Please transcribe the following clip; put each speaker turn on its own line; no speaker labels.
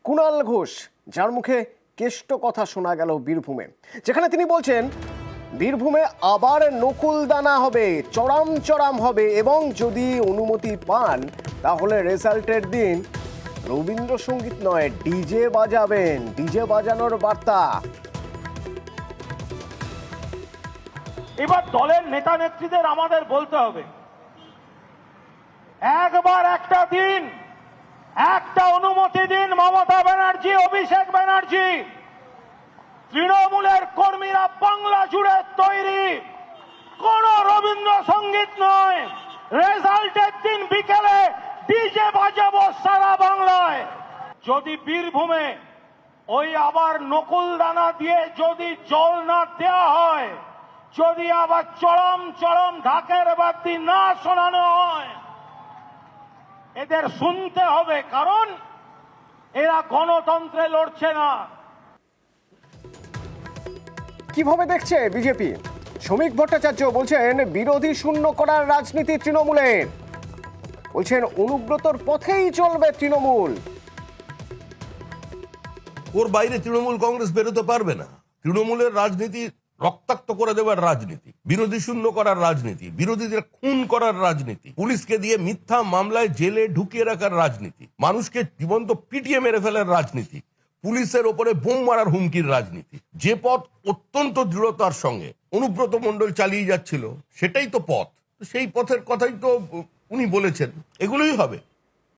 কুণাল ঘোষ, যার মুখে কেষ্ট কথা শোনা গেল বীরভূমে, যেখানে তিনি বলছেন বীরভূমে আবার নকুলদানা হবে, চড়াম চড়াম হবে, এবং যদি অনুমতি পান তাহলে রেজাল্টের দিন রবীন্দ্রসঙ্গীত নয়, ডিজে বাজাবেন, ডিজে বাজানোর বার্তা।
এবার দলের নেতা নেত্রীদের আমাদের বলতে হবে, একবার একটা দিন একটা অনুমতি দিন মমতা ব্যানার্জি, অভিষেক ব্যানার্জি। তৃণমূলের কর্মীরা বাংলা জুড়ে তৈরি, কোন রবীন্দ্রসঙ্গীত নয়, রেজাল্টের দিন বিকেলে ডিজে বাজাবো সারা বাংলায়। যদি বীরভূমে ওই আবার নকুলদানা দিয়ে যদি জল না দেওয়া হয়, যদি আবার চরম চরম ঢাকের বাদ্যি না শোনানো হয়, এদের শুনতে হবে, কারণ এরা গণতন্ত্রে লড়ছে না।
কিভাবে দেখছে বিজেপি? শ্রমিক ভট্টাচার্য বলছেন বিরোধী শূন্য করার রাজনীতি তৃণমূলের, বলছেন অনুব্রতর পথেই চলবে তৃণমূল।
ওর বাইরে তৃণমূল কংগ্রেস বেরোতে পারবে না। তৃণমূলের রাজনীতি রক্তাক্ত করে দেওয়ার রাজনীতি, বিরোধী শূন্য করার রাজনীতি, বিরোধীদের খুন করার রাজনীতি, পুলিশকে দিয়ে মিথ্যা মামলায় জেলে ঢুকিয়ে রাখার রাজনীতি, মানুষকে জীবন্ত পিটিয়ে মেরে ফেলার রাজনীতি, পুলিশের ওপরে বোম মারার হুমকির রাজনীতি। যে পথ অত্যন্ত দৃঢ়তার সঙ্গে অনুব্রত মণ্ডল চালিয়ে যাচ্ছিল, সেটাই তো পথ। সেই পথের কথাই তো উনি বলেছেন, এগুলোই হবে।